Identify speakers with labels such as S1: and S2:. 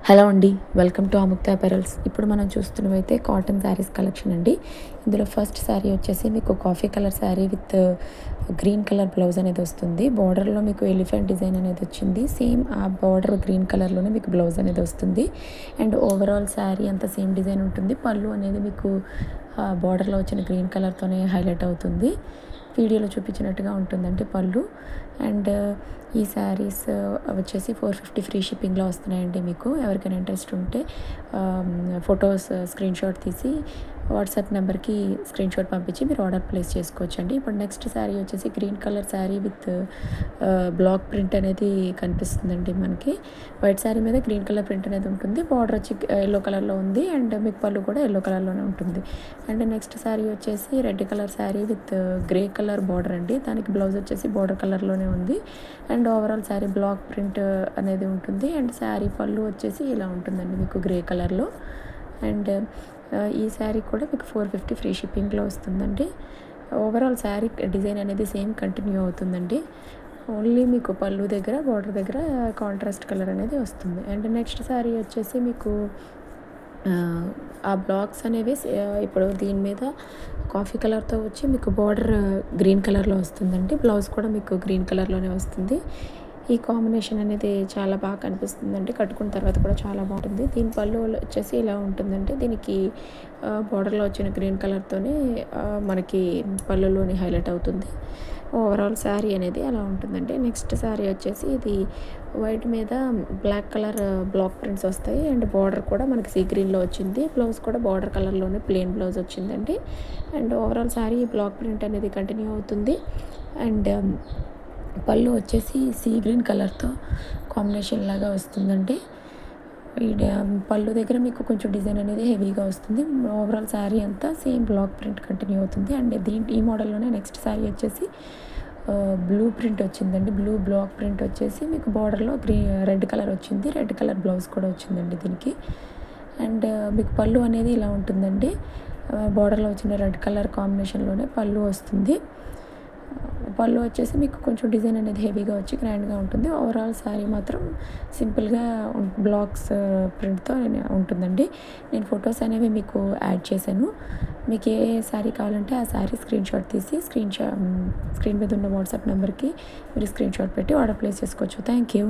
S1: Hello అండి, welcome to Amukta apparels. ఇప్పుడు మనం చూస్తున్నవైతే కాటన్ శారీస్ కలెక్షన్ అండి. ఇందులో ఫస్ట్ శారీ వచ్చేసి మీకు coffee colour sari with green colour blouse అనేది వస్తుంది. బార్డర్లో మీకు ఎలిఫెంట్ డిజైన్ అనేది వచ్చింది. సేమ్ ఆ బార్డర్ గ్రీన్ కలర్లోనే మీకు బ్లౌజ్ అనేది వస్తుంది. అండ్ ఓవరాల్ శారీ అంతా సేమ్ డిజైన్ ఉంటుంది. పళ్ళు అనేది మీకు బార్డర్లో వచ్చిన గ్రీన్ కలర్తోనే హైలైట్ అవుతుంది. వీడియోలో చూపించినట్టుగా ఉంటుందండి పళ్ళు. అండ్ ఈ శారీస్ వచ్చేసి 450 ఫ్రీ షిప్పింగ్లో వస్తున్నాయండి. మీకు ఎవరికైనా ఇంట్రెస్ట్ ఉంటే ఫొటోస్ స్క్రీన్ షాట్ తీసి వాట్సాప్ నెంబర్కి స్క్రీన్ షాట్ పంపించి మీరు ఆర్డర్ ప్లేస్ చేసుకోవచ్చండి. ఇప్పుడు నెక్స్ట్ శారీ వచ్చేసి green colour sari with black print అనేది కనిపిస్తుందండి. మనకి వైట్ శారీ మీద గ్రీన్ కలర్ ప్రింట్ అనేది ఉంటుంది. బార్డర్ వచ్చి ఎల్లో కలర్లో ఉంది. అండ్ మీకు పళ్ళు కూడా ఎల్లో కలర్లోనే ఉంటుంది. అండ్ నెక్స్ట్ శారీ వచ్చేసి red colour sari with grey colour border అండి. దానికి బ్లౌజ్ వచ్చేసి బార్డర్ కలర్లోనే ఉంది. And overall sari black print అనేది ఉంటుంది. అండ్ శారీ పళ్ళు వచ్చేసి ఇలా ఉంటుందండి మీకు గ్రే కలర్లో. అండ్ ఈ శారీ కూడా మీకు 450 ఫ్రీ షిప్పింగ్లో వస్తుందండి. ఓవరాల్ శారీ డిజైన్ అనేది సేమ్ కంటిన్యూ అవుతుందండి. ఓన్లీ మీకు పళ్ళు దగ్గర బార్డర్ దగ్గర కాంట్రాస్ట్ కలర్ అనేది వస్తుంది. అండ్ నెక్స్ట్ శారీ వచ్చేసి మీకు ఆ బ్లాక్స్ అనేవి ఇప్పుడు దీని మీద కాఫీ కలర్తో వచ్చి మీకు బార్డర్ గ్రీన్ కలర్లో వస్తుందండి. బ్లౌజ్ కూడా మీకు గ్రీన్ కలర్లోనే వస్తుంది. ఈ కాంబినేషన్ అనేది చాలా బాగా కనిపిస్తుందండి. కట్టుకున్న తర్వాత కూడా చాలా బాగుంటుంది. దీని పళ్ళు వచ్చేసి ఇలా ఉంటుందండి. దీనికి బార్డర్లో వచ్చిన గ్రీన్ కలర్తోనే మనకి పళ్ళులోని హైలైట్ అవుతుంది. ఓవరాల్ శారీ అనేది అలా ఉంటుందండి. నెక్స్ట్ శారీ వచ్చేసి ఇది వైట్ మీద బ్లాక్ కలర్ బ్లాక్ ప్రింట్స్ వస్తాయి. అండ్ బార్డర్ కూడా మనకి సీ గ్రీన్లో వచ్చింది. బ్లౌజ్ కూడా బార్డర్ కలర్లోనే ప్లెయిన్ బ్లౌజ్ వచ్చిందండి. And overall sari black print అనేది కంటిన్యూ అవుతుంది. అండ్ పళ్ళు వచ్చేసి సీ గ్రీన్ కలర్తో కాంబినేషన్ లాగా వస్తుందండి. ఈ పళ్ళు దగ్గర మీకు కొంచెం డిజైన్ అనేది హెవీగా వస్తుంది. ఓవరాల్ శారీ అంతా సేమ్ బ్లాక్ ప్రింట్ కంటిన్యూ అవుతుంది. అండ్ ఈ మోడల్లోనే నెక్స్ట్ శారీ వచ్చేసి బ్లూ ప్రింట్ వచ్చిందండి. బ్లూ బ్లాక్ ప్రింట్ వచ్చేసి మీకు బార్డర్లో రెడ్ కలర్ వచ్చింది. రెడ్ కలర్ బ్లౌజ్ కూడా వచ్చిందండి దీనికి. అండ్ మీకు పళ్ళు అనేది ఇలా ఉంటుందండి. బార్డర్లో వచ్చిన రెడ్ కలర్ కాంబినేషన్లోనే పళ్ళు వస్తుంది. పళ్ళు వచ్చేసి మీకు కొంచెం డిజైన్ అనేది హెవీగా వచ్చి గ్రాండ్గా ఉంటుంది. ఓవరాల్ శారీ మాత్రం సింపుల్గా బ్లాక్స్ ప్రింట్తో ఉంటుందండి. నేను ఫొటోస్ అనేవి మీకు యాడ్ చేశాను. మీకు ఏ శారీ కావాలంటే ఆ శారీ స్క్రీన్ షాట్ తీసి స్క్రీన్ మీద ఉన్న వాట్సాప్ నెంబర్కి మీరు స్క్రీన్ షాట్ పెట్టి ఆర్డర్ ప్లేస్ చేసుకోవచ్చు. Thank you.